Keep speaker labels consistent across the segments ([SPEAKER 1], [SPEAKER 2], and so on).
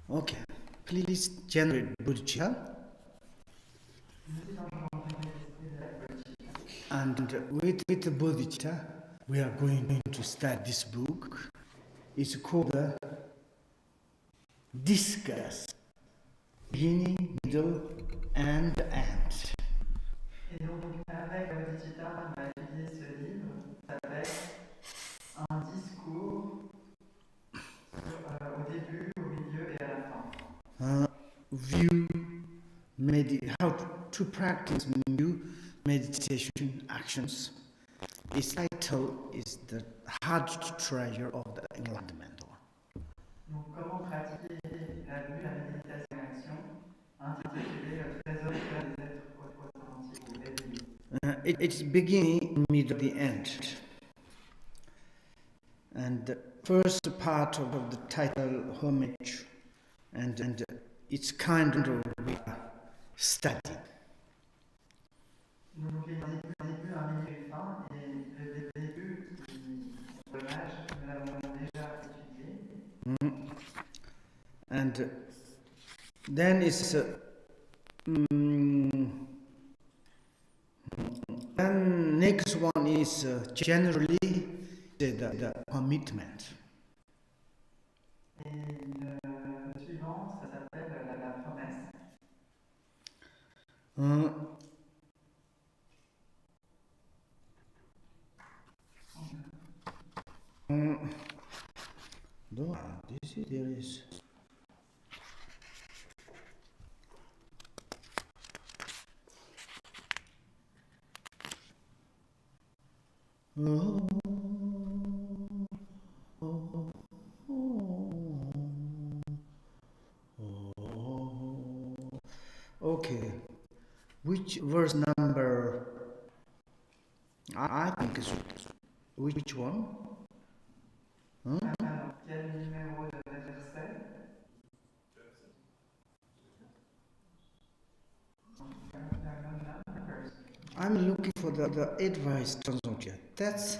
[SPEAKER 1] Okay, please generate bodhicitta. And with the bodhicitta, we are going to start this book. It's called the Discuss, Beginning, Middle, and End.
[SPEAKER 2] Et donc, avec la bodhicitta, on va étudier ce livre avec un discours au début, au milieu et à la fin.
[SPEAKER 1] View how to practice new meditation actions. Its title is The Hard Treasure of the Enlightenment.
[SPEAKER 2] Donc, comment pratiquer la vue, la méditation en action, intitulé Le trésor des êtres authentiques ou éveillés.
[SPEAKER 1] It's beginning, middle, the end. And the first part of the title, homage, and it's kind of we are studying.
[SPEAKER 2] Donc, il y a un début, un milieu et fin, et le début, l'hommage, nous l'avons déjà étudié.
[SPEAKER 1] And then it's then next one is generally the commitment.
[SPEAKER 2] Et le suivant, ça s'appelle la promesse.
[SPEAKER 1] There is. Okay, which verse number? I think it's which one?
[SPEAKER 2] Quel numéro de verset?
[SPEAKER 1] I'm looking for the advice translation. That's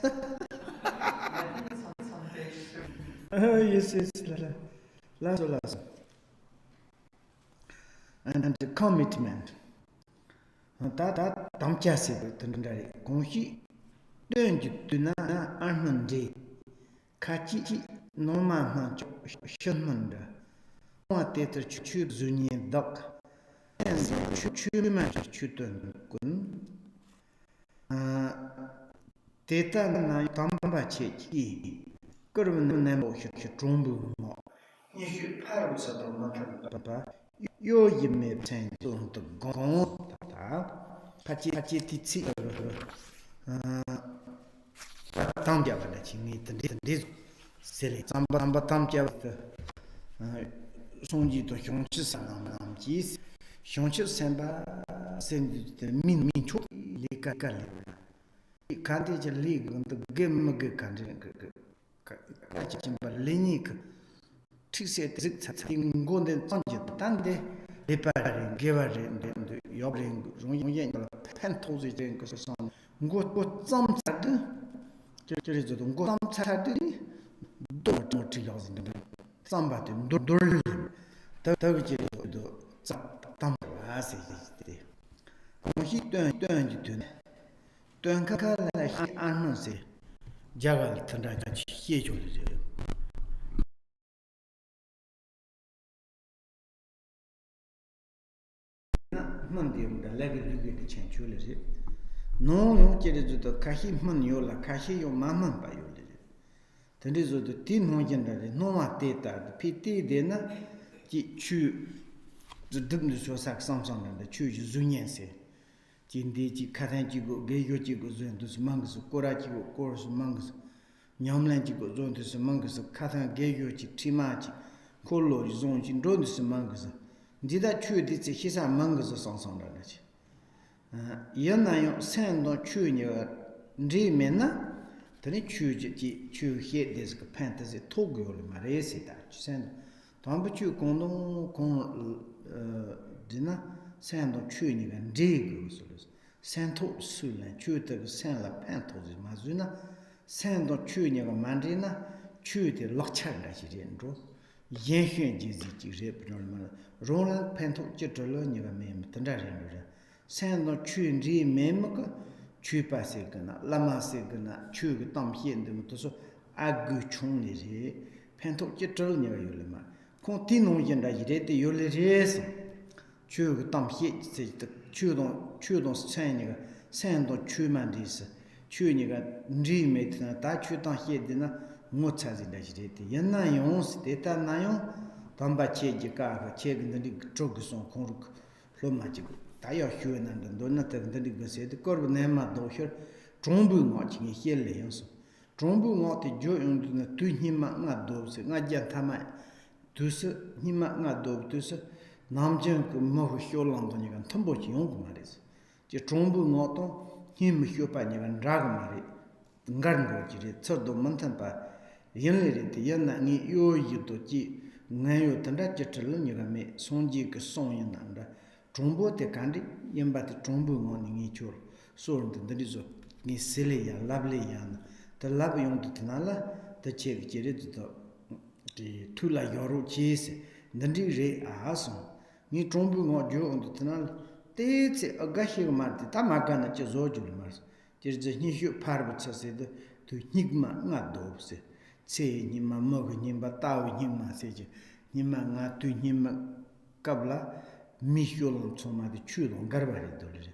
[SPEAKER 1] yes, last. And the commitment. That damchasi tendari konshi denji tuna armande kachi noma ma shonmanda wa tetra chu zunye dak and chu ma chutun kun teta na tamba chechi kurun na mo chumbu mo ni shu paru sa papa yo yime chen tun to gon ta pachi titsi tamja bana chini tende sele samba tamja sonji to hyongchi sanam ji hyongchi senba sen min chu le ka kande je le gun gem ge kande ka chimba lenik tise zik tsing gonde sonji tande repare gevare yobring rongyen pentozi den ko son ngot zam tsad je zo ngot zam tsad do ti yazin samba de dor da je do tam ase de ko hi tön ji tön ka la hi an se jagal tanda ka chi ye jo de mandium da legi lugi de chen chule se no yo jere zo to kahi man yo la kahi yo mamam ba yo le tende zo de tin no jenda de no ma teta pt de na ji chu de dum de so sak sam sam de chu ju zunyen se Jindeji, Katanjigo, Geyojigo, Zontus Mangus, Korajigo, Chorus Mangus, Nyamlanjigo, Zontus Mangus, Katan Geyoji, Timaji, Kolo, Zonjin, Rodus Mangus. Did I chew this his mangus or something? Yanayo send on chewing your dreamena, then it chew hit this fantasy Tokyo, Maresi, that send Tombachu Kondo dinner, send on chewing and digos, send to Sulan, chew the send la pantos, Mazuna, send on chewing your mandrina, chew the lochard that she didn't draw. Yen Jizi rep normal. Roland Pento Jetolonia mem, Tandarin. Send no chewing re memka, chew passegana, lama segana, chew tam hien the motoso, agu chunli, Pento Jetolonia yulima. Continue yenda yete yulis. Chew tam hit, said the chew don't send on chew mandis, chewing re mate, that chew tam hit dinner. Mochazi dajiti yana yons data nayon tamba cheji ka cheg ndi trogson konruk lomajigo tayo hyunan dona tagndi gase de korb nema dohir trombu ngochi ni hele yons trombu ngote jo yonduna tu hima nga dobse nga jantama dus hima nga dob dus namjen ko mo hyolan doni gan tombochi yong mares je trombu ngoto him hyopa ni gan rag mari ngarngo jire chodo mantanpa Yenlet Yana ni yo yudoji, Nayo Tanda Jetalunigame, Sonji Sonyananda, Trombo te Kandi, Yambati Trombo on each or so the Rizo, ni Celia, lovely yan, the Labion de Tanala, the Chek Jerit, the Tula Yoro cheese, Nandi Re Ason, ni Trombo or Joe on the Tanal, they say a Gashi Marti, Tamagana Chazojul Mars, there's a new parvata said to Jigme not dobse. Say Nima Mog Nimba Tau Nima Sage, Nima Natu Nima Kabla, Mihul Soma the Chudon Garbari Dolly.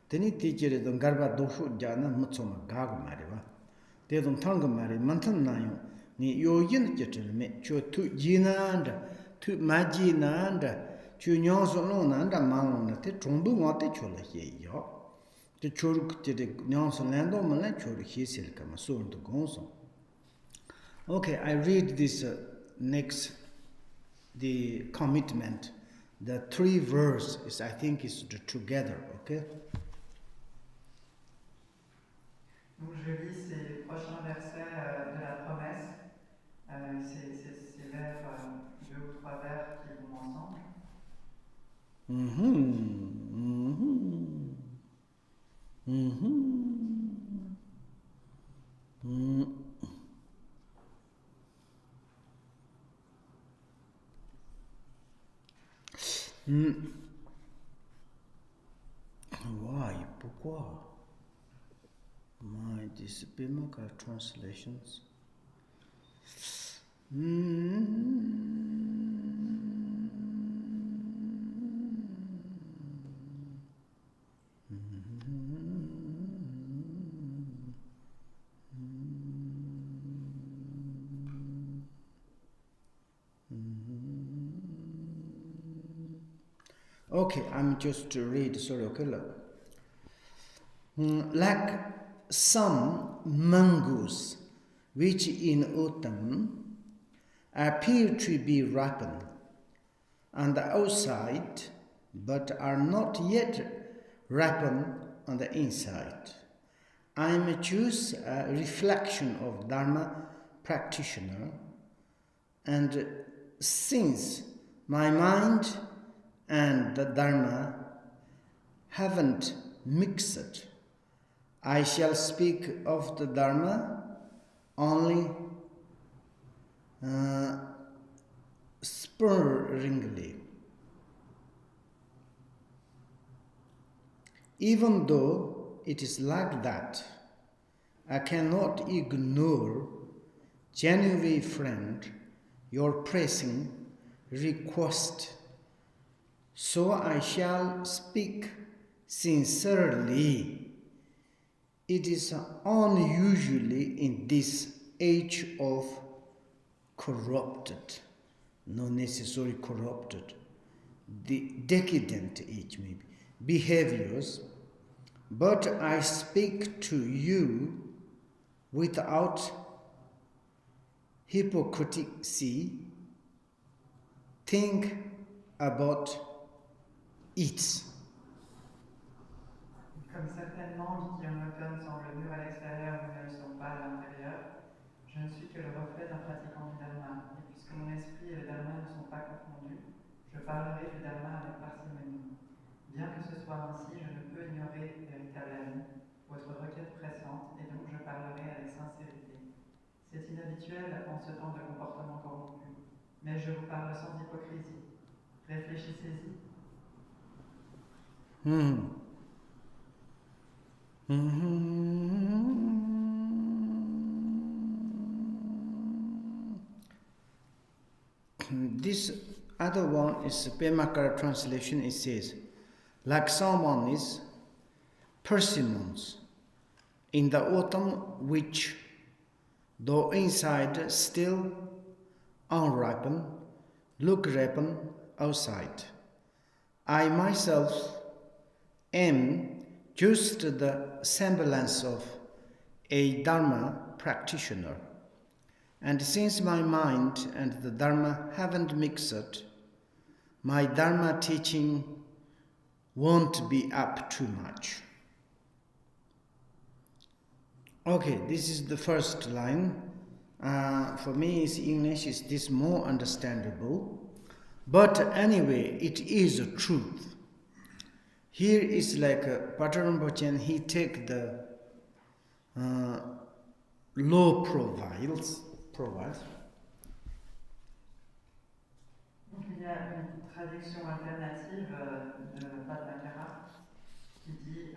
[SPEAKER 1] Then it teaches on Garba Doshu Jana Mutsoma Gago Mariva. They don't tongue Mari Mantan Nayo, ni yo yin jetel me, cho tu Gina and tu Magina and Chunyon and a man te trombu mote chola he yo. The churk did the Nyanson Lando Malachur Hisil Kamasun to Gonson. Okay, I read this next, the commitment, the 3 verses, I think is together, okay?
[SPEAKER 2] Donc je lis ces prochains versets de la promesse, ces vers, 2 ou 3 vers qui vont ensemble.
[SPEAKER 1] Why? Pourquoi? My this Pema Kalzang translations. Okay, I'm just to read, sorry, okay, look. Like some mangoes, which in autumn appear to be ripened on the outside, but are not yet ripened on the inside. I am choose a reflection of Dharma practitioner, and since my mind and the Dharma haven't mixed, I shall speak of the Dharma only sparingly. Even though it is like that, I cannot ignore, genuine friend, your pressing request. So I shall speak sincerely. It is unusually in this age of corrupted, not necessarily corrupted, the decadent age maybe, behaviors but I speak to you without hypocrisy. Think about it.
[SPEAKER 2] Comme certaines mangues qui en automne semblent mûres à l'extérieur mais ne le sont pas à l'intérieur, je ne suis que le reflet d'un pratiquant du Dharma. Et puisque mon esprit et le Dharma ne sont pas confondus, je parlerai du Dharma avec parcimonie. Bien que ce soit ainsi, je ne peux ignorer, véritable ami, votre requête pressante, et donc je parlerai avec sincérité. C'est inhabituel en ce temps de comportement corrompu, mais je vous parle sans hypocrisie. Réfléchissez-y.
[SPEAKER 1] This other one is Pema Kalzang translation. It says, like someone is persimmons in the autumn, which, though inside still unripened, look ripen outside. I myself am just the semblance of a Dharma practitioner. And since my mind and the Dharma haven't mixed, my Dharma teaching won't be up too much. Okay, this is the first line. For me, English is this more understandable. But anyway, it is a truth. Here is like Patrul Rinpoche, he take the low profiles.
[SPEAKER 2] Donc il y a une traduction alternative de Padmakara qui dit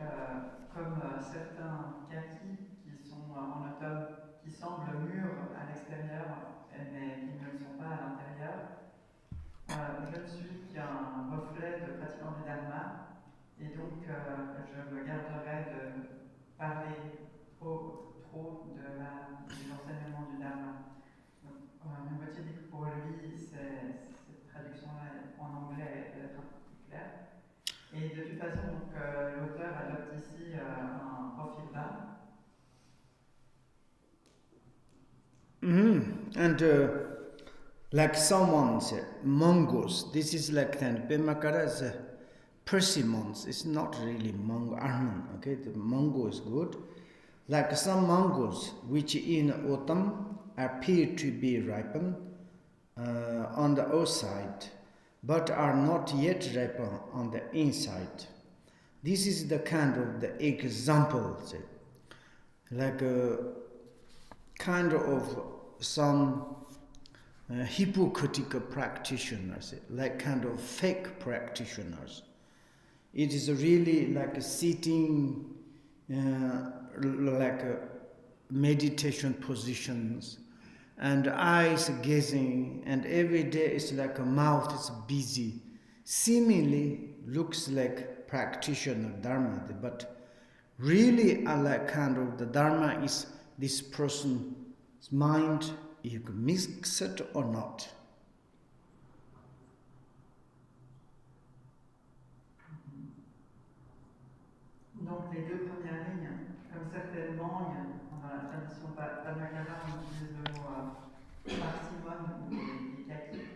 [SPEAKER 2] comme certains kakis qui sont en automne, qui semblent mûrs à l'extérieur mais qui ne le sont pas à l'intérieur, je ne suis qu'un reflet de pratiquant du Dharma et donc je me garderai de parler trop des enseignements du Dharma. Rinpoche dit que pour lui, cette traduction-là en anglais peut être un peu plus claire. Et de toute façon, l'auteur adopte ici un profil bas.
[SPEAKER 1] And like someone said, mongoose. This is like then Pemakara is persimmons. It's not really mango almond. Okay, the mango is good. Like some mangoes, which in autumn appear to be ripened on the outside, but are not yet ripened on the inside. This is the kind of the example, like a kind of some hypocritical practitioners, like kind of fake practitioners. It is really like a sitting, like a meditation positions, and eyes gazing, and every day it's like a mouth is busy. Seemingly looks like practitioner Dharma, but really like kind of the Dharma is this person's mind, you can mix it or not.
[SPEAKER 2] Donc les deux premières lignes, comme certaines mangues, dans la tradition Padmakara, on utilise le mot parcimone ou les kakis.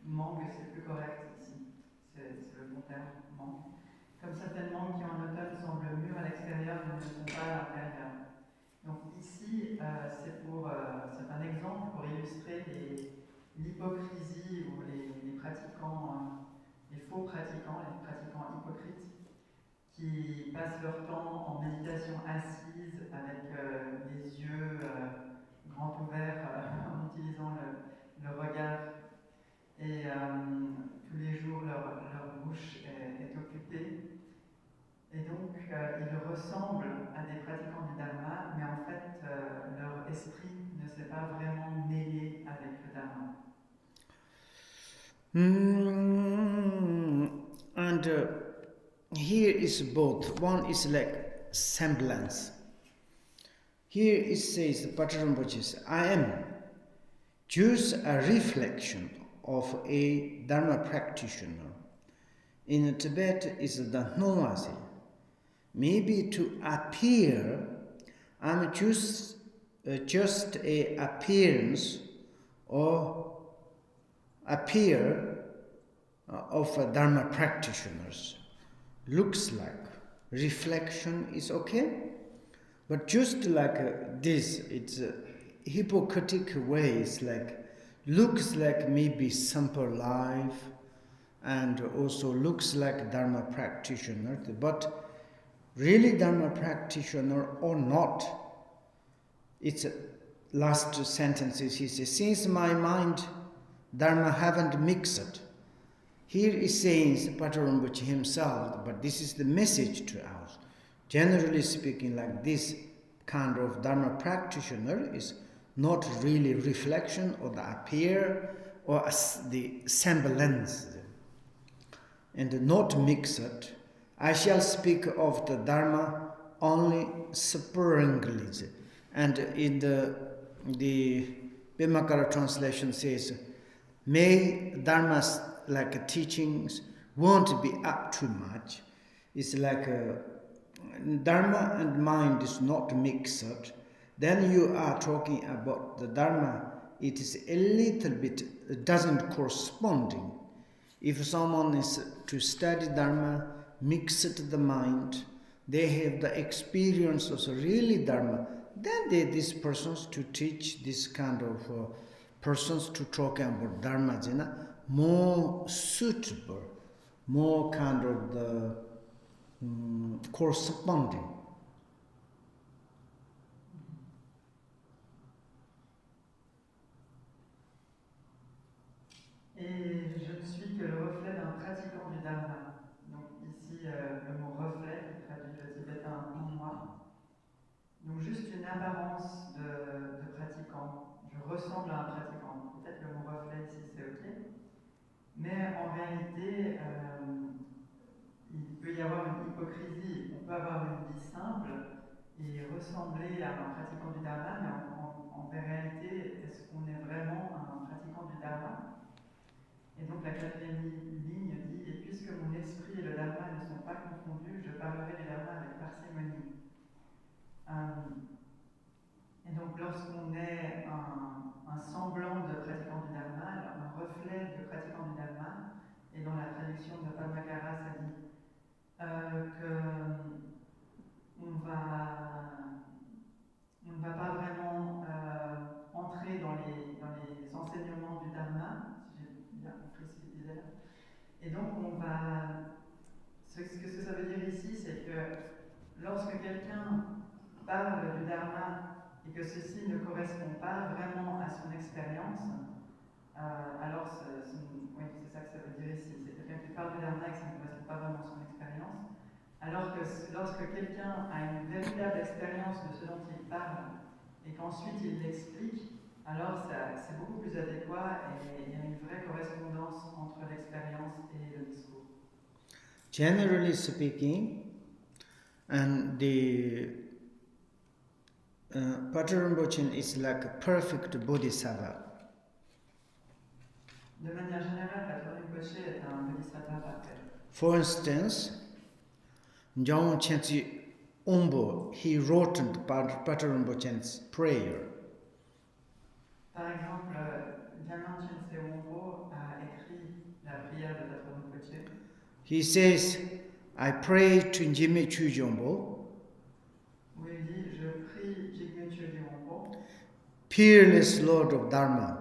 [SPEAKER 2] Mangue, c'est plus correct ici, c'est le bon terme, mangue. Comme certaines mangues qui en automne semblent mûres à l'extérieur mais ne le sont pas à l'intérieur. Donc ici, c'est un exemple pour illustrer l'hypocrisie ou les pratiquants, les faux pratiquants, les pratiquants hypocrites, qui passent leur temps en méditation assise avec les yeux grands ouverts en utilisant le regard. Et tous les jours, leur bouche est occupée. Et donc, ils ressemblent à des pratiquants du Dharma, mais en fait, leur esprit ne s'est pas vraiment mêlé avec le Dharma.
[SPEAKER 1] And here is both. One is like semblance. Here it says, Patrul Rinpoche, I am just a reflection of a Dharma practitioner. In Tibet is the Nomasi. maybe to appear, I'm just a appearance or appear of a Dharma practitioners. Looks like reflection is okay, but just like this, it's a hypocritic way. It's like looks like maybe simple life, and also looks like Dharma practitioner, but really Dharma practitioner or not. It's last sentences he says, since my mind Dharma haven't mixed. Here is saying Patrul Rinpoche himself, but this is the message to us. Generally speaking, like this kind of Dharma practitioner is not really reflection or the appear or the semblance, and not mixed. I shall speak of the Dharma only sparingly. And in the Pema Kalzang translation says, may Dharma's like teachings won't be up too much. It's like Dharma and mind is not mixed. Then you are talking about the Dharma. It is a little bit, it doesn't corresponding. If someone is to study Dharma, mixed the mind, they have the experience of really Dharma, then these persons to teach this kind of persons to talk about Dharma, more suitable, more kind of the corresponding.
[SPEAKER 2] Et je ne suis que le reflet d'un pratiquant du Dharma. Donc ici, le mot reflet qui traduit le tibétain en moi. Donc juste une apparence de pratiquant. Je ressemble à un pratiquant. Peut-être le mot reflet ici c'est ok. Mais en réalité, il peut y avoir une hypocrisie. On peut avoir une vie simple et ressembler à un pratiquant du Dharma, mais en réalité, est-ce qu'on est vraiment un pratiquant du Dharma? Et donc la quatrième ligne dit « Et puisque mon esprit et le Dharma ne sont pas confondus, je parlerai du Dharma avec parcimonie. » Et donc lorsqu'on est un semblant de pratiquant du Dharma, un reflet de pratiquant du Dharma, et dans la traduction de Padmakara, ça dit qu'on ne va pas vraiment entrer dans les enseignements du Dharma, si j'ai bien compris ce qu'il disait là. Et donc ce que ça veut dire ici, c'est que lorsque quelqu'un parle du Dharma et que ceci ne correspond pas vraiment à son expérience, alors oui, c'est ça que ça veut dire ici. C'est quelqu'un qui parle du Dharma et que ça ne correspond pas vraiment à son expérience. Alors que lorsque quelqu'un a une véritable expérience de ce dont il parle et qu'ensuite il l'explique, alors c'est beaucoup plus adéquat et il y a une vraie correspondance entre l'expérience et le discours.
[SPEAKER 1] Generally speaking, and the Patrul Rinpoche is like a perfect bodhisattva.
[SPEAKER 2] De manière générale, Patrul Rinpoche est un bodhisattva parfait.
[SPEAKER 1] For instance, Dzogchen Ranyak Patrul, he wrote Patrul Rinpoche's prayer.
[SPEAKER 2] Par exemple, Dzogchen Wangpo a écrit la prière de Patrul Rinpoche.
[SPEAKER 1] He says, I pray to Jigme
[SPEAKER 2] Où il dit, je prie Jigme Wangpo,
[SPEAKER 1] peerless Lord of Dharma,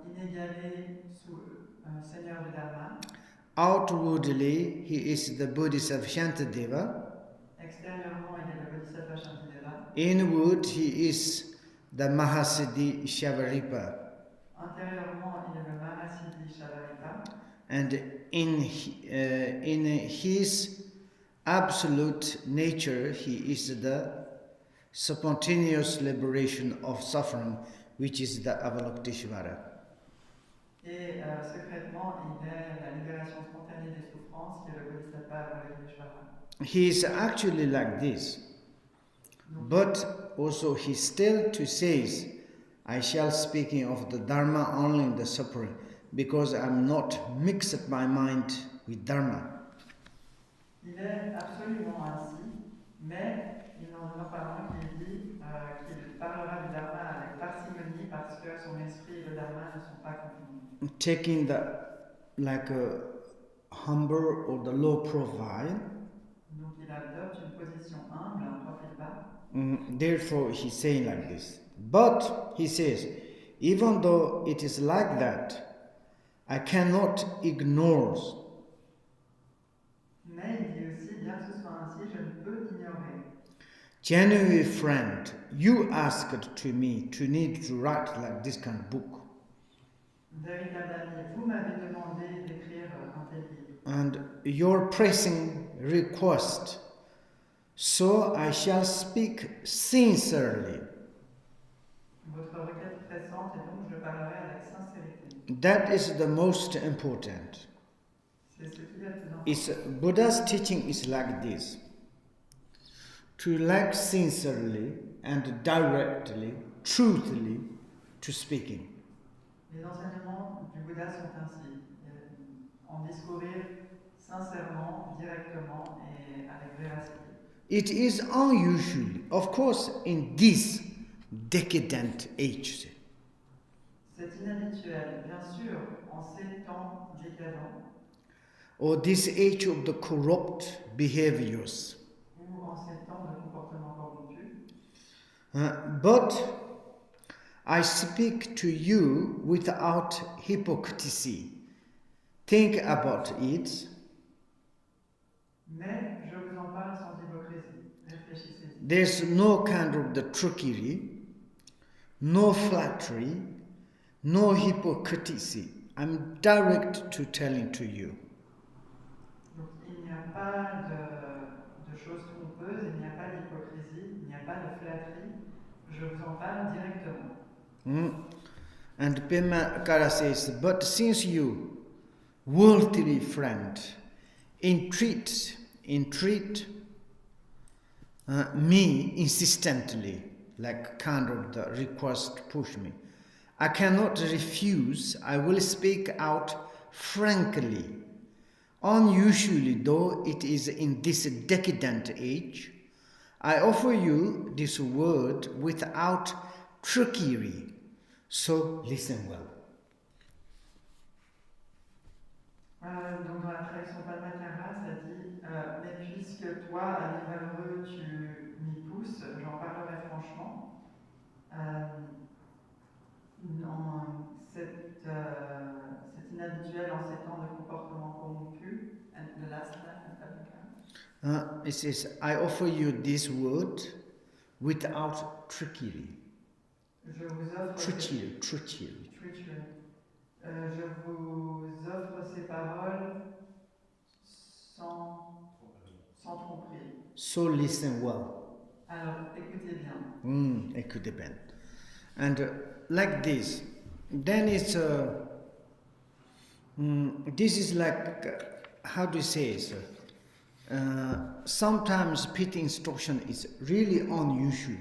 [SPEAKER 2] inégalé Seigneur du Dharma.
[SPEAKER 1] outwardly he is the Bodhisattva Shantideva,
[SPEAKER 2] Extérieurement, il est le Bodhisattva Shantideva.
[SPEAKER 1] inward he is the Mahasiddhi Shavaripa,
[SPEAKER 2] Intérieurement, il est le Mahasiddhi Shavaripa.
[SPEAKER 1] and in his absolute nature he is the spontaneous liberation of suffering, which is the Avalokiteshvara.
[SPEAKER 2] Et secrètement, il est la libération spontanée des souffrances, qui est le Bodhisattva Avalokiteshvara.
[SPEAKER 1] He is actually like this, but also he still to says, I shall speaking of the Dharma only in the suffering, because I'm not mixed my mind with Dharma.
[SPEAKER 2] Il est absolument ainsi, mais il n'en demeure pas moins qu'il dit qu'il parlera du Dharma avec parcimonie parce que son esprit et le Dharma ne sont pas confondus.
[SPEAKER 1] Taking the like a humble or the low profile.
[SPEAKER 2] Donc il adopte une position humble, un profil bas.
[SPEAKER 1] Therefore, he's saying like this. But he says, even though it is like that, I cannot ignore.
[SPEAKER 2] Mais il dit aussi, bien que ce soit ainsi, je ne peux ignorer.
[SPEAKER 1] Genuine friend, you asked to me to need to write like this kind of book.
[SPEAKER 2] Véritable ami, vous m'avez demandé d'écrire un tel livre.
[SPEAKER 1] And your pressing request, so I shall speak sincerely.
[SPEAKER 2] Votre requête pressante, et donc je parlerai avec sincérité.
[SPEAKER 1] That is the most important.
[SPEAKER 2] C'est ce qui est le plus important.
[SPEAKER 1] It's, Buddha's teaching is like this. To like sincerely and directly, truthfully, to speaking.
[SPEAKER 2] Les enseignements du Bouddha sont ainsi. En discourir sincèrement, directement et avec véracité.
[SPEAKER 1] It is unusual, of course, in this decadent age.
[SPEAKER 2] C'est inhabituel, bien sûr, en ces temps décadents.
[SPEAKER 1] Or this age of the corrupt behaviors.
[SPEAKER 2] Ou en ces temps de comportement corrompu.
[SPEAKER 1] But I speak to you without hypocrisy. Think about it.
[SPEAKER 2] Mais je vous en parle sans hypocrisie. Réfléchissez-y.
[SPEAKER 1] There's no kind of the trickery, no flattery, no hypocrisy. I'm direct to telling to you.
[SPEAKER 2] Donc il n'y a pas de choses trompeuses, il n'y a pas d'hypocrisie, il n'y a pas de flatterie. Je vous en parle directement.
[SPEAKER 1] And Pema Kalzang says, but since you, worldly friend, entreat me insistently, like kind of the request push me, I cannot refuse. I will speak out frankly. Unusually, though it is in this decadent age, I offer you this word without trickery. So listen well.
[SPEAKER 2] Donc dans la traduction Pema Kalzang, ça dit mais puisque toi, ami malheureux, tu m'y pousses, j'en parlerai franchement. C'est inhabituel en ces temps de comportement corrompu. And the last line in Pema Kalzang.
[SPEAKER 1] It says, I offer you this word without trickery.
[SPEAKER 2] Je vous offre
[SPEAKER 1] Treachery.
[SPEAKER 2] Je vous offre ces paroles sans tromperie.
[SPEAKER 1] So listen well.
[SPEAKER 2] Alors écoutez bien.
[SPEAKER 1] Écoutez bien. And like this, then it's this is like how do you say it? Sometimes PT instruction is really unusual.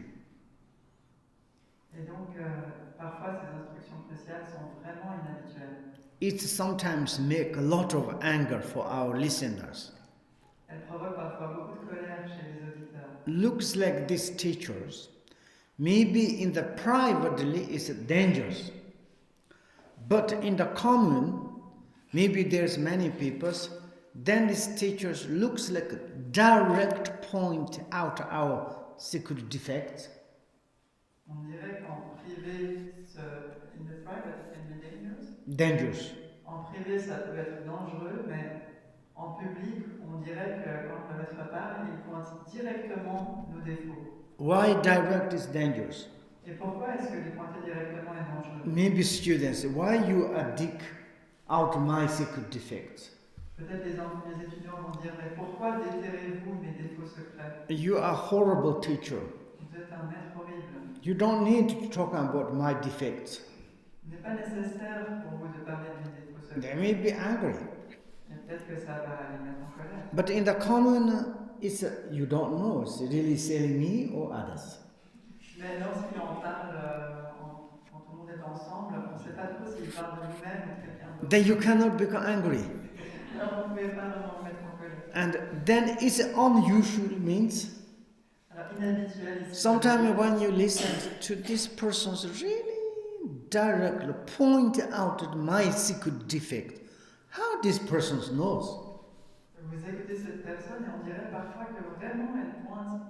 [SPEAKER 2] Et donc, parfois, ces instructions cruciales sont vraiment inhabituelles.
[SPEAKER 1] It sometimes make a lot of anger for our listeners.
[SPEAKER 2] Elles provoquent parfois beaucoup de colère chez les auditeurs.
[SPEAKER 1] Looks like these teachers, maybe in the privately is dangerous, but in the common, maybe there's many people. Then these teachers looks like a direct point out our secret defects.
[SPEAKER 2] On dirait qu'en privé, in the private it can be dangerous.
[SPEAKER 1] Dangerous.
[SPEAKER 2] En privé, ça peut être dangereux, mais en public, on dirait que quand le maître parle, il pointe directement nos défauts.
[SPEAKER 1] Why direct is dangerous?
[SPEAKER 2] Et pourquoi est-ce que les pointer directement est dangereux?
[SPEAKER 1] Maybe students, why you dig out my secret defects?
[SPEAKER 2] Peut-être les étudiants vont dire, mais pourquoi déterrez-vous mes défauts secrets?
[SPEAKER 1] You are a horrible teacher.
[SPEAKER 2] Vous êtes un maître horrible.
[SPEAKER 1] You don't need to talk about my defects.
[SPEAKER 2] Il n'est pas nécessaire pour vous de parler de mes défauts secrets.
[SPEAKER 1] They may be angry.
[SPEAKER 2] Et peut-être que ça va les mettre en colère.
[SPEAKER 1] But in the common, it's you don't know. It's really selling me or others.
[SPEAKER 2] Mais lorsqu'il en parle, quand tout le monde est ensemble, on ne sait pas trop s'il parle de nous-mêmes ou de quelqu'un d'autre.
[SPEAKER 1] Then you cannot become angry.
[SPEAKER 2] Alors vous ne pouvez pas vraiment vous mettre en colère.
[SPEAKER 1] And then it's unusual means
[SPEAKER 2] Alors, inhabituel ici.
[SPEAKER 1] sometimes when you listen to this person's really directly point out my secret defect, how this person knows.
[SPEAKER 2] Vous écoutez cette personne et on dirait parfois que vraiment elle pointe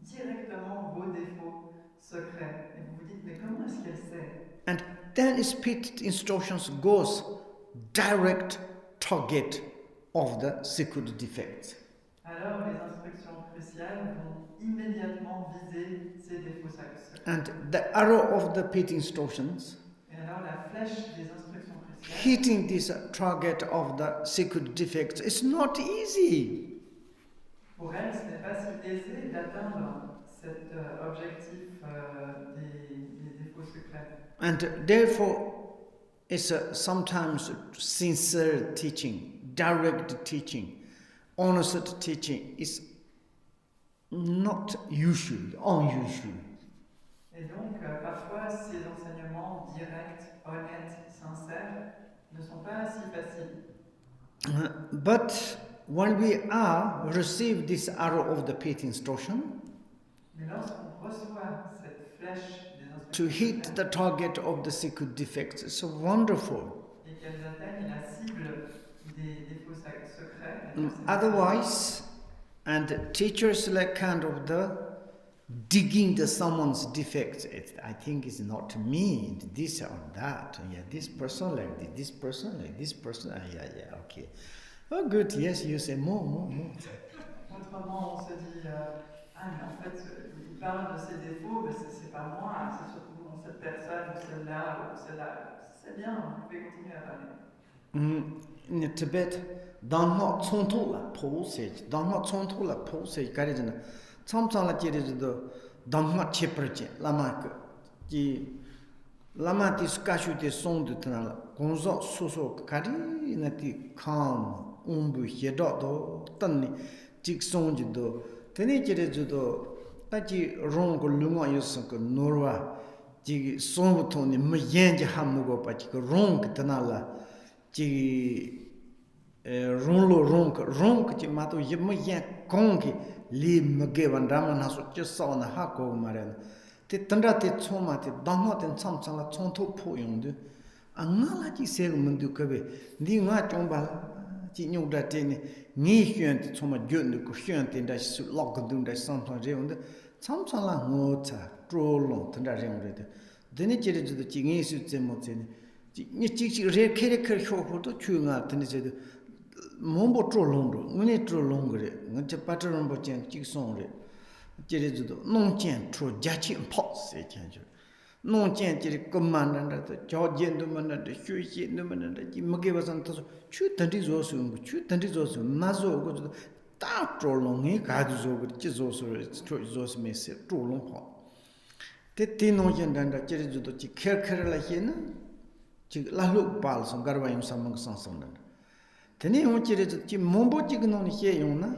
[SPEAKER 2] directement vos défauts secrets. Et vous vous dites, mais comment est-ce qu'elle sait?
[SPEAKER 1] And then spirit instructions goes direct target of the secret defects.
[SPEAKER 2] Alors les instructions cruciales vont immédiatement viser ces défauts secrets.
[SPEAKER 1] And the arrow of the pit instructions
[SPEAKER 2] Et alors la flèche des instructions cruciales
[SPEAKER 1] hitting this target of the secret defects is not easy.
[SPEAKER 2] Pour elle, ce n'est pas si aisé d'atteindre cet objectif des défauts secrets.
[SPEAKER 1] And therefore, it's sometimes sincere teaching, direct teaching, honest teaching is not usual, unusual.
[SPEAKER 2] Et donc, parfois, ces enseignements directs, honnêtes, sincères ne sont pas si faciles.
[SPEAKER 1] But when we receive this arrow of the pit instruction,
[SPEAKER 2] Mais lorsqu'on reçoit cette flèche des
[SPEAKER 1] to
[SPEAKER 2] instructions
[SPEAKER 1] hit the target of the secret defects, it's so wonderful.
[SPEAKER 2] et qu'elles atteignent la cible des défauts secrets,
[SPEAKER 1] Otherwise, and teachers like kind of the digging the someone's defects. I think it's not me, this or that. Yeah, this person like this person like this person. Yeah, okay. Oh, good. Yes, you say more.
[SPEAKER 2] Autrement, on se dit, ah, mais en fait, il parle de ses défauts, mais c'est pas moi, c'est surtout cette personne, ou celle-là, ou celle-là. C'est bien, vous pouvez continuer à parler.
[SPEAKER 1] In Tibet, Dharma Tsonto la posage, Dharma Tsonto la posage, 가리잖아. 참참라 제리도 Dharma cheprache, Lama ki Lama ti skashu te sondu tana, Kunzang soso kari nati calm, umbu hedo do, tani jik sonji do, tani jereju do, taji rongo lunga yosanko norwa, jik songu toni mayenji hamugo pa jik rong tana la, jik rong ji mato yema yen kongi li mage vandama naso jisa na hako marana. Te tanda te tsoma te dhamma ten tsam tsam la tsom to po yongdu. A nga la ji sego mundu kabe, di nga chomba la, ji nyogda te ni, ngi hyun te tsoma gyondu ko hyun te nda su lok dung da sam tsam re yongdu, tsam tsam la ngo tsa, tro long tanda re yongdu de. Dene jere judo ji ngi su tse mo tse ni, ji nye chik chik re kere kere hyo ho to chu nga tene jedo, mombo tro long ro, ngene tro long re, nga Dza Patrul Rinpoche chik song re. 제리도 농전 초 자치 임포스 괜찮죠. 농전 제리 것만한다. 저전도 만한다. 휴식도 만한다. 이 먹게 와서 추 던지 줘서 추 던지 줘서 마저 그것도 딱 졸롱이 가지고 그렇지 줘서 줘서 메시 졸롱 te no yendanda cheri judo chi kher kher la hin chi la lu pal so garwa yum samang sang sang dan teni ho cheri judo chi mombo chi gno ni he yong na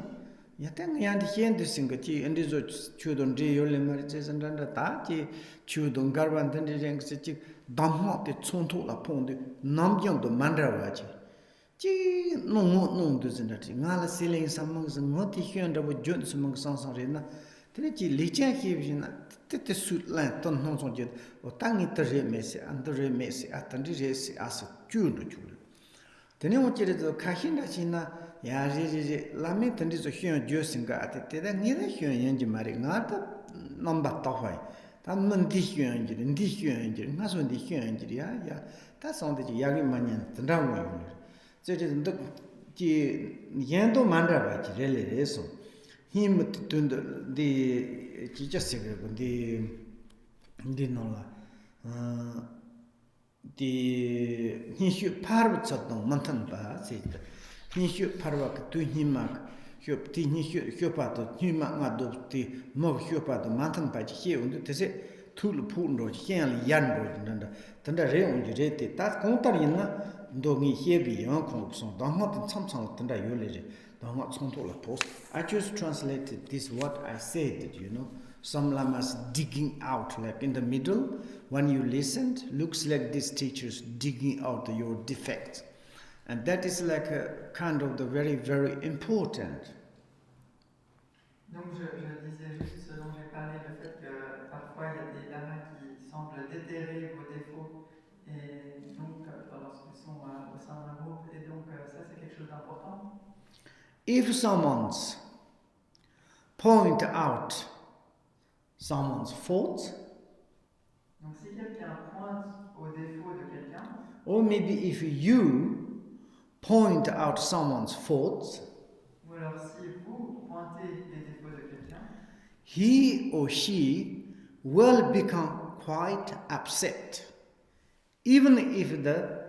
[SPEAKER 1] ya teng yan di hen de sing chi endi zo chudon de yole mar che sandanda ta chi chudon garwan den de reng se chi damho te chon to la pong de nam yong do mandra wa chi no de zenda chi ngala siling samang sang ngoti hyen da bo jun samang sang sang re na teni chi lichen he bina te sut lan ton non son jet o tangi tre mesi andre mesi atandi resi as chunu chulu teni o chire do khahin da china ya ji lami tandi zo hyen jo singa ate te da ni da hyen yen ji mari nga ta namba ta hwai ta men di hyen ji nga so di hyen ji ya ta song de ji ya gi manyan tanda mo yo je je ndo ji yen do mandra ba ji le so him tund di 지저스가 근데 놀라 디 니슈 파르츠도 만탄 바 세다 니슈 파르와 그 힘막 협티 니슈 협파도 힘막아도 디 뭐 협파도 만탄 바지 히운데 대세 툴 푸로 히안 얀로 된다 된다 레온 제레테 다 공tar이나 동이 헤비 영콩송 당하든 참참 된다 요레제 I just translated this what I said, Some lamas digging out, like in the middle, when you listened, looks like these teachers digging out your defects. And that is like a kind of the very, very important.
[SPEAKER 2] Donc je disais juste ce dont j'ai parlé, le fait que parfois il y a des lamas qui semblent déterrer vos défauts et donc lorsqu'ils sont au sein d'un groupe, et donc ça c'est quelque chose d'important.
[SPEAKER 1] If someone's point out someone's faults,
[SPEAKER 2] donc si quelqu'un pointe au défaut de quelqu'un,
[SPEAKER 1] or maybe if you point out someone's faults,
[SPEAKER 2] ou alors si vous pointez les défauts de quelqu'un,
[SPEAKER 1] he or she will become quite upset, even if the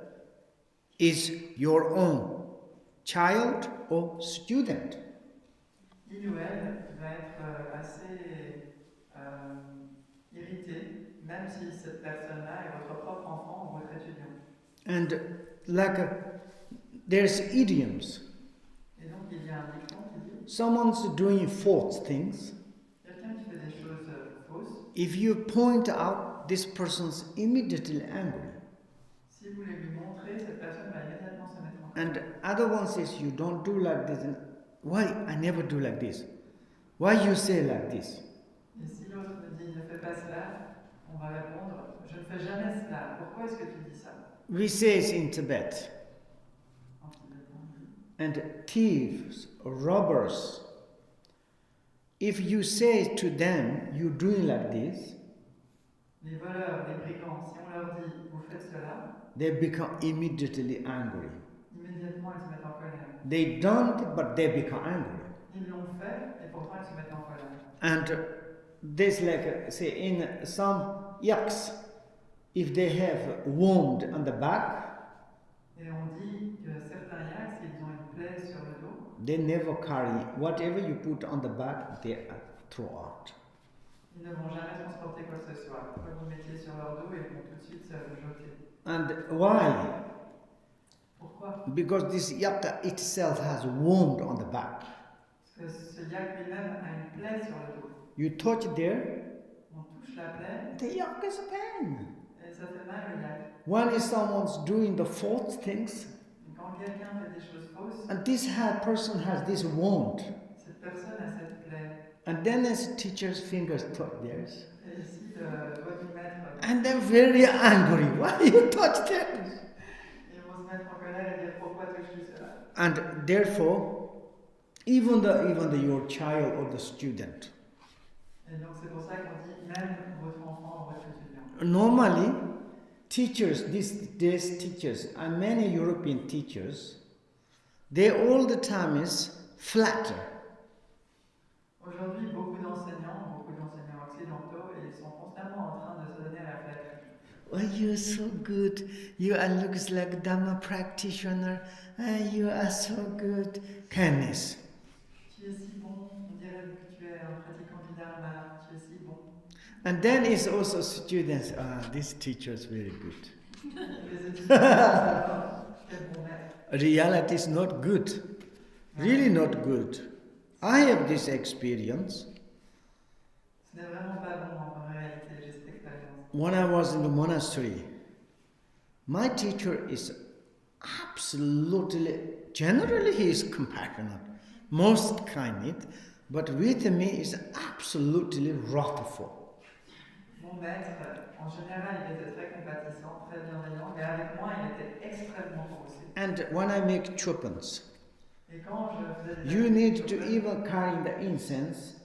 [SPEAKER 1] is your own child or student.
[SPEAKER 2] il ou elle va être assez irrité, même si cette personne-là est votre propre enfant ou votre étudiant.
[SPEAKER 1] And like there's idioms.
[SPEAKER 2] Et donc il y a un dicton qui dit
[SPEAKER 1] Someone's doing false things.
[SPEAKER 2] quelqu'un qui fait des choses fausses,
[SPEAKER 1] If you point out, this person's immediately angry.
[SPEAKER 2] si vous les lui montrez, cette personne va immédiatement se mettre en colère.
[SPEAKER 1] And other one says, you don't do like this. And why? I never do like this. Why you say like this?
[SPEAKER 2] Et si l'autre me dit ne fais pas cela, on va répondre je ne fais jamais cela. Pourquoi est-ce que tu dis ça?
[SPEAKER 1] We say it in Tibet.
[SPEAKER 2] En tibétain, on dit.
[SPEAKER 1] And thieves, robbers, if you say to them, you're doing like this,
[SPEAKER 2] Les voleurs, les brigands, si on leur dit vous faites cela,
[SPEAKER 1] they become immediately angry.
[SPEAKER 2] immédiatement ils se mettent en colère.
[SPEAKER 1] They don't, but they become angry.
[SPEAKER 2] Ils l'ont fait et pourtant ils se mettent en colère.
[SPEAKER 1] And there's like, say, in some yaks, if they have a wound on the back,
[SPEAKER 2] Et on dit que certains yaks, s'ils ont une plaie sur le dos,
[SPEAKER 1] they never carry whatever you put on the back, they throw out.
[SPEAKER 2] ils ne vont jamais transporter quoi que ce soit. Quoi que vous mettiez sur leur dos, ils vont tout de suite se le jeter.
[SPEAKER 1] And why?
[SPEAKER 2] Pourquoi?
[SPEAKER 1] Because this yaka itself has a wound on the back.
[SPEAKER 2] Parce que ce yak lui-même a une plaie sur le dos.
[SPEAKER 1] You touch there,
[SPEAKER 2] On touche la plaie
[SPEAKER 1] the yak is a pain.
[SPEAKER 2] et ça fait mal au yak.
[SPEAKER 1] When is someone's doing the false things,
[SPEAKER 2] Et quand quelqu'un fait des choses fausses,
[SPEAKER 1] and this person has this wound,
[SPEAKER 2] cette personne a cette plaie.
[SPEAKER 1] and then as teacher's fingers touch theirs,
[SPEAKER 2] Et ici, doit lui mettre.
[SPEAKER 1] and they're very angry. Why you touch theirs?
[SPEAKER 2] Ils vont se mettre en colère et dire pourquoi touches-tu cela?
[SPEAKER 1] And therefore, even your child or the student,
[SPEAKER 2] Et donc c'est pour ça qu'on dit même votre enfant ou votre étudiant.
[SPEAKER 1] normally teachers, these days teachers, and many European teachers, they all the time is flatter.
[SPEAKER 2] Aujourd'hui, beaucoup d'enseignants occidentaux, ils sont constamment en train de se donner à la flatterie.
[SPEAKER 1] Oh, you're so good. You are looks like Dharma practitioner. You are so good. Kindness.
[SPEAKER 2] Tu es si bon, on dirait que tu es un pratiquant du Dharma, tu es si bon.
[SPEAKER 1] And then it's also students. This teacher is very good.
[SPEAKER 2] Les étudiants, quel bon maître.
[SPEAKER 1] Reality is not good. Really not good. I have this experience.
[SPEAKER 2] Ce n'est vraiment pas bon en réalité, j'ai cette expérience.
[SPEAKER 1] When I was in the monastery, my teacher is absolutely, generally he is compassionate, most kind, but with me is absolutely wrathful.
[SPEAKER 2] Mon maître, en général, il était très compatissant, très bienveillant, mais avec moi, il était extrêmement courroucé.
[SPEAKER 1] And when I make chopins,
[SPEAKER 2] Et quand je faisais des
[SPEAKER 1] you need to
[SPEAKER 2] activités,
[SPEAKER 1] even carry the incense.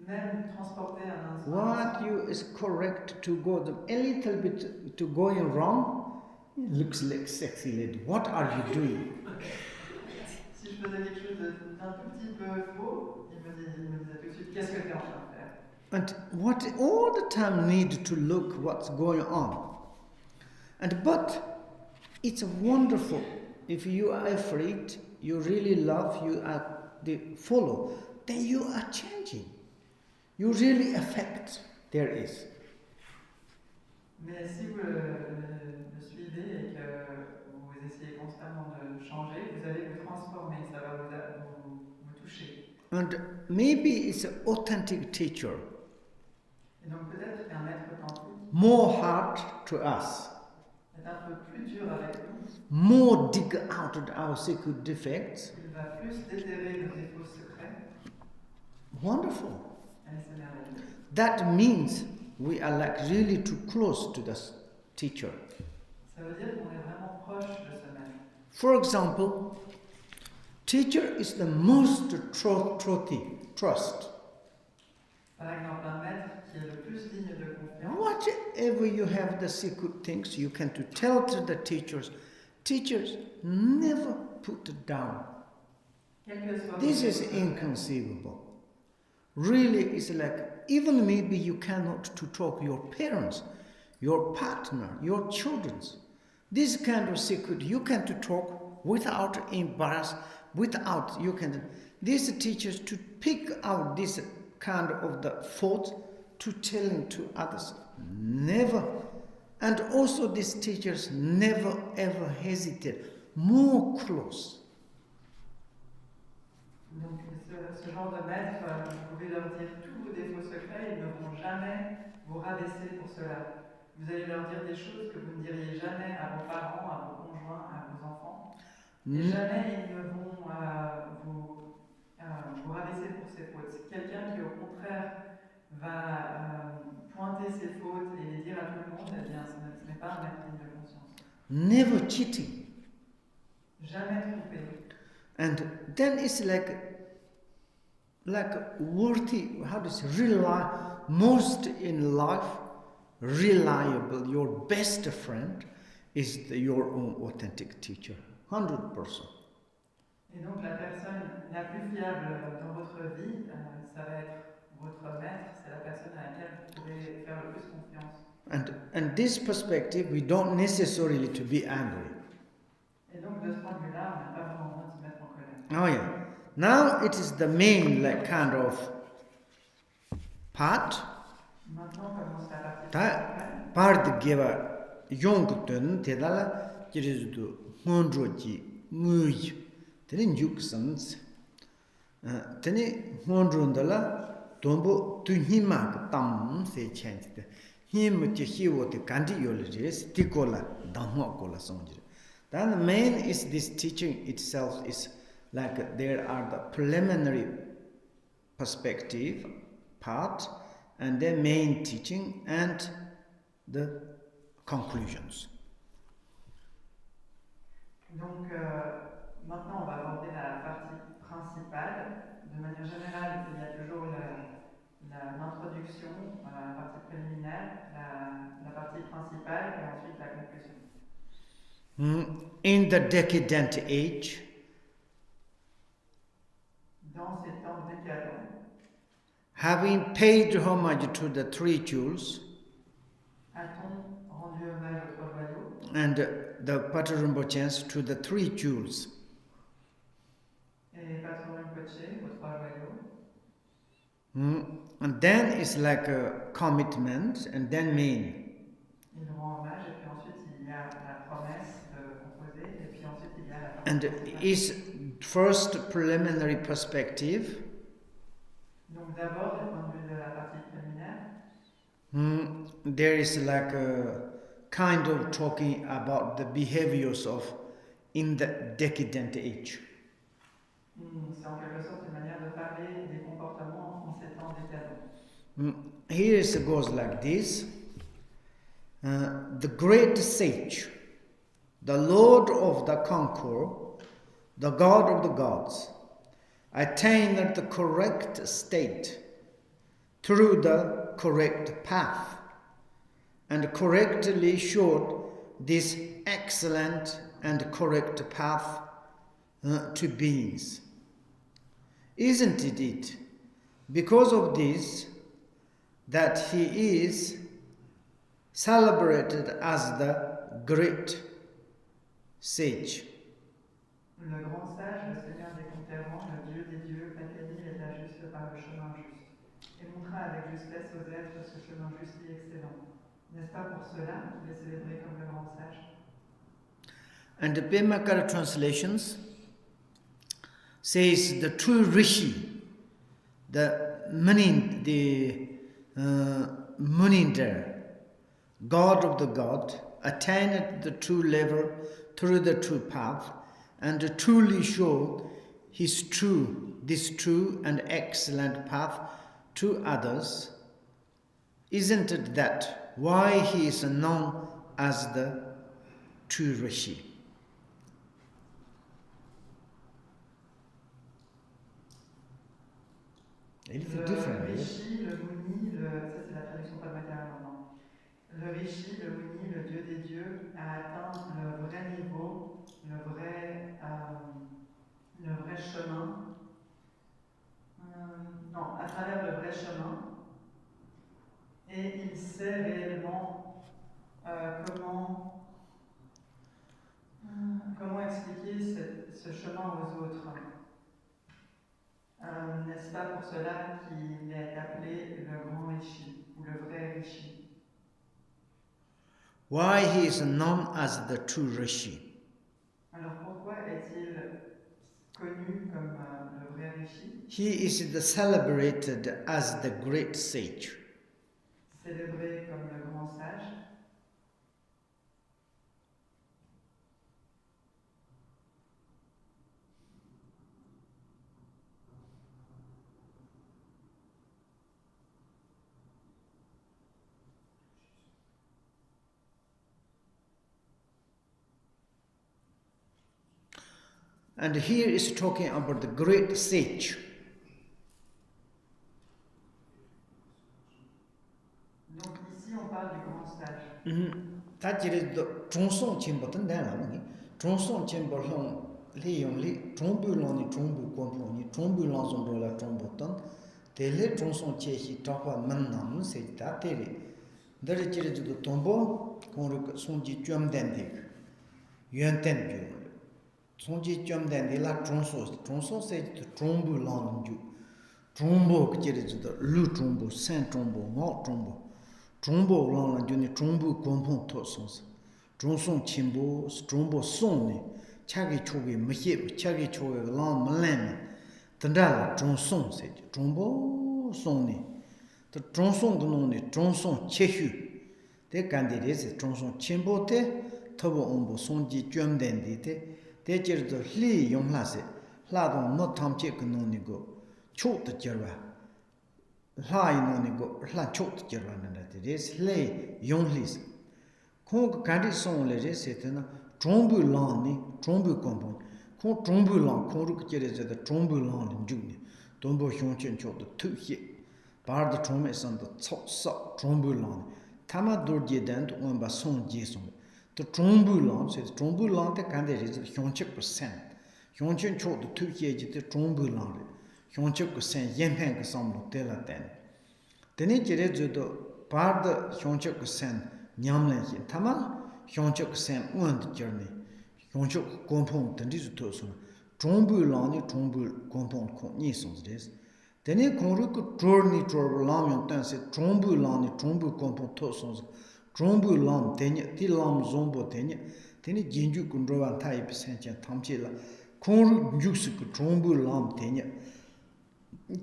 [SPEAKER 2] même transporter un instrument,
[SPEAKER 1] What you is correct to go a little bit to going wrong, looks like sexy lady. What are you doing?
[SPEAKER 2] si je faisais quelque chose d'un tout petit peu faux, il me disait tout de suite, qu'est-ce que tu es en train de faire?
[SPEAKER 1] And what all the time need to look what's going on. And but it's wonderful if you are afraid, you really love, you are the follow, then you are changing. You really affect. There is.
[SPEAKER 2] Mais si vous le suivez et que vous essayez constamment de changer, vous allez vous transformer, ça va vous toucher.
[SPEAKER 1] And maybe it's an authentic teacher,
[SPEAKER 2] Et donc peut-être qu'un maître authentique
[SPEAKER 1] more hard to us.
[SPEAKER 2] est un peu plus dur avec nous.
[SPEAKER 1] more dig out our secret defects.
[SPEAKER 2] Il va plus déterrer nos défauts secrets.
[SPEAKER 1] Wonderful.
[SPEAKER 2] Et c'est merveilleux.
[SPEAKER 1] That means we are like really too close to the teacher.
[SPEAKER 2] Ça veut dire qu'on est vraiment proche de ce maître.
[SPEAKER 1] For example, teacher is the most trust.
[SPEAKER 2] Par exemple, un maître qui est le plus digne de confiance.
[SPEAKER 1] Whatever you have the secret things, you can to tell to the teachers. Teachers never put it down. This is inconceivable. Really, it's like, even maybe you cannot to talk your parents, your partner, your children. This kind of secret you can to talk without embarrass, without you can. These teachers to pick out this kind of the fault to telling to others. Never. And also these teachers never ever hesitate. More close.
[SPEAKER 2] Donc ce genre de maître, vous pouvez leur dire tous vos défauts secrets, ils ne vont jamais vous rabaisser pour cela. Vous allez leur dire des choses que vous ne diriez jamais à vos parents, à vos conjoints, à vos enfants. Et jamais ils ne vont vous rabaisser pour ces fautes. C'est quelqu'un qui au contraire va pointer ses fautes et les dire à tout le monde, eh bien ce n'est pas un maître digne de conscience.
[SPEAKER 1] Never cheating.
[SPEAKER 2] Jamais trompé.
[SPEAKER 1] And then it's like worthy, how to say, most in life, reliable, your best friend is your own authentic teacher, 100%.
[SPEAKER 2] Et donc la personne la plus fiable dans votre vie, ça va être votre maître, c'est la personne à laquelle vous pourrez faire le plus confiance.
[SPEAKER 1] And this perspective, we don't necessarily to be angry.
[SPEAKER 2] Et donc de ce point de vue-là, on n'a pas vraiment besoin de se mettre en colère.
[SPEAKER 1] Oh yeah. Now it is the main kind of part.
[SPEAKER 2] Maintenant commence la partie principale.
[SPEAKER 1] Part giver yongtun tedala jiridu hondroji muj. Tene njuksans. Tene hondrondala dombo tunhimak tam se change. Him to hiwo te kandi yoljes tikola dhamma kola sonjire. Then the main is this teaching itself is like there are the preliminary perspective part and the main teaching and the conclusions.
[SPEAKER 2] Donc maintenant on va aborder la partie principale. De manière générale, il y a toujours l'introduction, la partie préliminaire, la partie principale et ensuite la conclusion.
[SPEAKER 1] In the decadent age,
[SPEAKER 2] dans ces temps décadents,
[SPEAKER 1] having paid homage to the three jewels,
[SPEAKER 2] a-t-on rendu hommage aux trois joyaux,
[SPEAKER 1] and the Patrul Rinpoche to the three jewels,
[SPEAKER 2] et Patrul Rinpoche aux trois joyaux,
[SPEAKER 1] and then it's like a commitment, and then main.
[SPEAKER 2] Il rend hommage, et puis ensuite il y a la promesse de composer, et puis ensuite il y a la partie
[SPEAKER 1] And
[SPEAKER 2] principale.
[SPEAKER 1] is first preliminary perspective.
[SPEAKER 2] Donc d'abord, du point de vue de la partie préliminaire,
[SPEAKER 1] there is like a kind of talking about the behaviors of in the decadent age.
[SPEAKER 2] c'est en quelque sorte une manière de parler des comportements en ces temps décadents.
[SPEAKER 1] Here it goes like this. The great sage, the Lord of the Conqueror, the God of the gods, attained the correct state through the correct path and correctly showed this excellent and correct path to beings. Isn't it because of this that he is celebrated as the great sage?
[SPEAKER 2] Le grand sage, le Seigneur des conquérants, le Dieu des dieux, atteignit l'état juste par le chemin juste, et montra avec justesse aux êtres ce chemin juste et excellent. N'est-ce pas pour cela qu'il est célébré comme le grand sage?
[SPEAKER 1] And the Pema Kalzang translations says the true rishi, the Muninder, God of the God, attained the true level through the true path and truly show this true and excellent path to others, isn't it that why he is known as the true Rishi?
[SPEAKER 2] Le Rishi, le Muni, ça c'est la traduction pas matérielle maintenant. Le Rishi, le Muni, le Dieu des dieux, a atteint le vrai niveau, le vrai chemin. Non, à travers le vrai chemin. Et il sait réellement comment expliquer ce chemin aux autres. N'est-ce pas pour cela qu'il est appelé le grand Rishi, ou le vrai Rishi?
[SPEAKER 1] Why he is known as the true Rishi?
[SPEAKER 2] Alors pourquoi est-il connu comme le vrai Rishi?
[SPEAKER 1] He is celebrated as the great sage.
[SPEAKER 2] Célébré comme le grand sage.
[SPEAKER 1] And here is talking about the great sage.
[SPEAKER 2] Donc ici on parle du grand sage.
[SPEAKER 1] Tajiri Tronsong Chimbotan Dana, Tronsong Chimbolong, Leon Li, Trombuloni, Trombu Componi, Trombulan Zombrola Trombotan, Tele Tronsong Cheshi Tapa Manam, say Tateri. There is the Tombo, Konruk Sonji Jum Dendig, Yuan Tenju. Sonji Jum Dendila Tronso said to Trombulan Ju. Trombo Kiri the Lu Trombo, Saint Trombo, Malt Trombo. Trombo Lan Juni Trombo Compon Tossons. Tronson Chimbo, Trombo Soni, Chagi Chogi, Mahib, Chagi Chogi, Lan Malan. Tandala Tronson said, Trombo Soni. The Tronson Gnoni, Tronson Chehu. The candidates, Tronson Chimbo te, Tobo Ombo Sonji Jum Dendite. Teacher the Hli Yong Lase, Ladon not Tamche Nonigo, Chot the Jerva. Lai Nonigo, La Chot Jervan and that is Lay Yong Lis. Kong Candy Son Lady Setana, Trombulani, Trombu Compon, Kong Trombulan, Koruk Jeres the Trombulan in Juni, Dombo Hyonchen Chot the two hit. Bar the Tromes on the Tsop Trombulan, Tama Dorjedan to one by Son Jason. The Trombulan says Trombulan the candidate is Hyonchuk percent. Hyonchen chok the 2 years the Trombulan. Hyonchuk percent Yemhang Sam Tela ten. Then it is the part the Hyonchuk percent Nyamlan Tama, Hyonchuk percent one journey. Hyonchuk compound the Nizutosun. Trombulan, Trombul compound Nisons this. Then it Konruk Torni Torbulam and said Trombulan, Trombu compound Tosons. Trombu lam tenya, ti lam zombo tenya, teni jinju kundrovan type sencha tamche la, konru juksuk trombu lam tenya.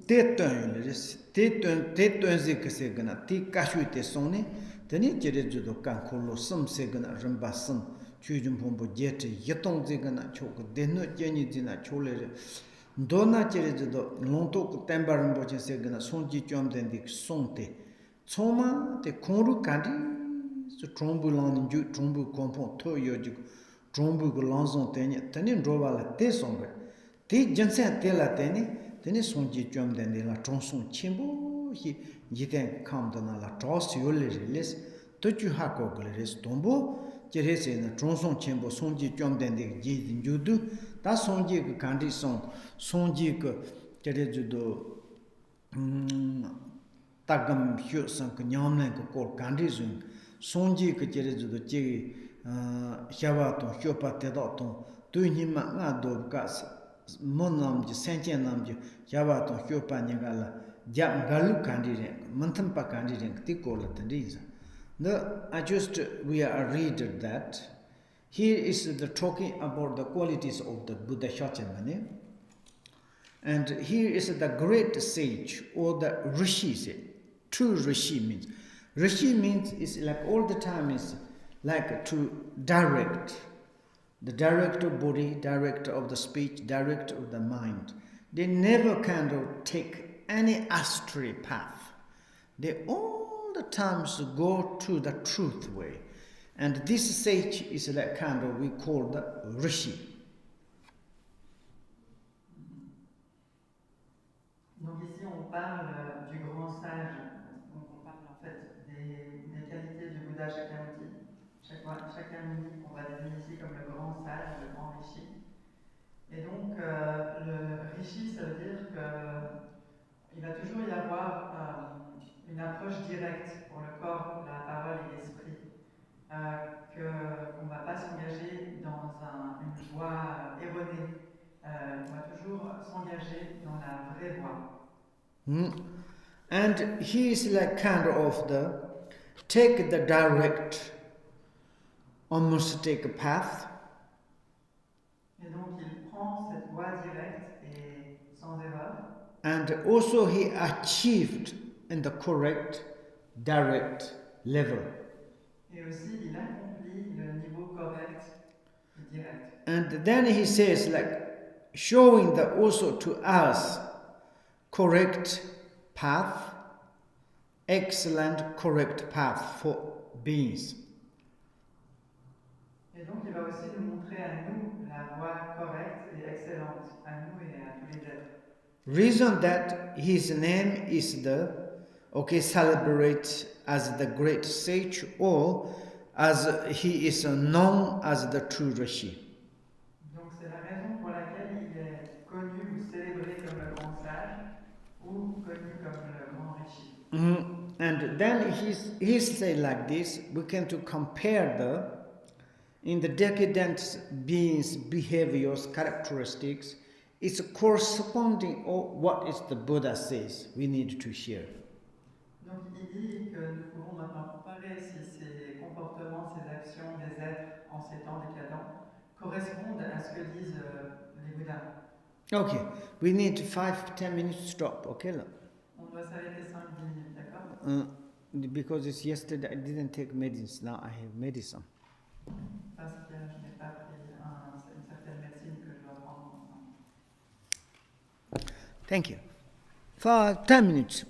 [SPEAKER 1] Te tön res, te tön zikase gana, ti kashu te soni, teni jere judo kan kolo sam se gana rimba sam, chujum pombo jete yetong zigana choko, deno jenyi zina chole. Dona jere judo lonto temba rimboche se gana, sonji chom dendik sonte. Tsoma te konru kandi. So Trombulan Ju Trombu Compon To Yojuk Trombu Lanzon Tenya Tenin Drovala Te Somber Te Jensen Tela Teni Teni Sonji Jum Deni La Tronson Chimbo He Jiten Kam Dana La Tros Yole Reles Tochu Hako Gleres Tombo Jerese in the Tronson Chimbo Sonji Jum Deni Jidin Judu Da Sonji Kandi Son Sonji Jerejudo Tagam Hyo Sank Nyamlen Ko Kandi Zung Sonji Kajereju the Jig Havaton, Hyopa Tedaton, doing him at Dobgas, Monam, Santianam, Havaton, Hyopa Nagala, Jam Galu candidate, Montampa candidate, Ticola Tendiza. We are read that here is the talking about the qualities of the Buddha Shakyamuni, and here is the great sage or the Rishi. True Rishi means. Rishi means is like all the time is like to direct, the director of body, director of the speech, director of the mind. They never kind of take any astray path. They all the times go to the truth way. And this sage is like kind of, we call the rishi.
[SPEAKER 2] Donc ici on parle du grand sage, donc on parle en fait des qualités du Bouddha Shakyamuni. Shakyamuni qu'on va désigner ici comme le grand sage, le grand rishi. Et donc le rishi, ça veut dire qu'il va toujours y avoir une approche directe pour le corps, la parole et l'esprit. Qu'on ne va pas s'engager dans une voie erronée, qu'on va toujours s'engager dans la vraie voie.
[SPEAKER 1] And he is like kind of the take the direct, almost take a path.
[SPEAKER 2] Et donc il prend cette voie directe et sans erreur.
[SPEAKER 1] And also he achieved in the correct, direct level.
[SPEAKER 2] Et aussi il accomplit le niveau correct et direct.
[SPEAKER 1] And then he says, like, showing that also to us correct path, excellent correct path for beings.
[SPEAKER 2] Et donc il va aussi nous montrer à nous la voie correcte et excellente, à nous et à tous les êtres.
[SPEAKER 1] Reason that his name is celebrate as the great sage, or as he is known as the true rishi.
[SPEAKER 2] Donc c'est la raison pour laquelle il est connu ou célébré comme le grand sage ou connu comme le grand rishi.
[SPEAKER 1] And then he said like this, we can to compare in the decadent beings' behaviors, characteristics, it's corresponding to what is the Buddha says we need to share.
[SPEAKER 2] Donc il dit que nous pouvons maintenant comparer si ces comportements, ces actions des êtres en ces temps décadents correspondent à ce que disent les Bouddhas.
[SPEAKER 1] Okay, we need 5-10 minutes to stop, okay?
[SPEAKER 2] On doit s'arrêter 5-10 minutes, d'accord?
[SPEAKER 1] Because it's yesterday I didn't take medicine, now I have medicine.
[SPEAKER 2] Parce que je n'ai pas pris une certaine médecine que je dois prendre maintenant.
[SPEAKER 1] Thank you. For 10 minutes.